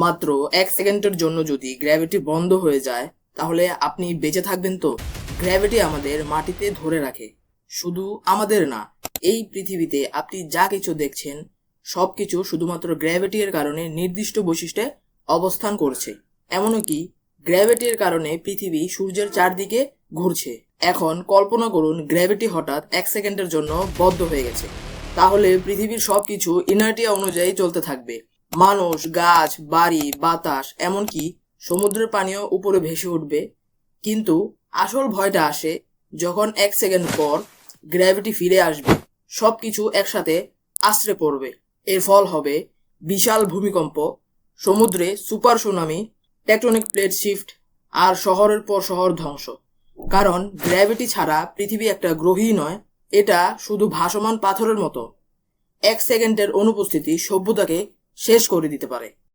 মাত্র 1 সেকেন্ডের জন্য যদি গ্র্যাভিটি বন্ধ হয়ে যায় তাহলে আপনি বেঁচে থাকবেন তো? গ্র্যাভিটি আমাদের মাটিতে ধরে রাখে। শুধু আমাদের না, এই পৃথিবীতে আপনি যা কিছু দেখছেন সবকিছু শুধুমাত্র গ্র্যাভিটির কারণে নির্দিষ্ট বৈশিষ্ট্যে অবস্থান করছে। এমনকি গ্র্যাভিটির কারণে পৃথিবী সূর্যের চারদিকে ঘুরছে। এখন কল্পনা করুন গ্র্যাভিটি হঠাৎ 1 সেকেন্ডের জন্য বন্ধ হয়ে গেছে। তাহলে পৃথিবীর সবকিছু ইনার্টিয়া অনুযায়ী চলতে থাকবে। মানুষ, গাছ, বাড়ি, বাতাস, এমনকি সমুদ্রের পানিও উপরে ভেসে উঠবে। কিন্তু আসল ভয়টা আসে যখন 1 সেকেন্ড পর গ্র্যাভিটি ফিরে আসবে, সবকিছু একসাথে আছড়ে পড়বে। এর ফল হবে বিশাল ভূমিকম্প, সমুদ্রে super tsunami, tectonic plate shift, আর শহরের পর শহর ধ্বংস। কারণ গ্র্যাভিটি ছাড়া পৃথিবী একটা গ্রহই নয়, এটা শুধু ভাসমান পাথরের মতো। 1 সেকেন্ডের অনুপস্থিতি সভ্যতাকে শেষ করে দিতে পারে।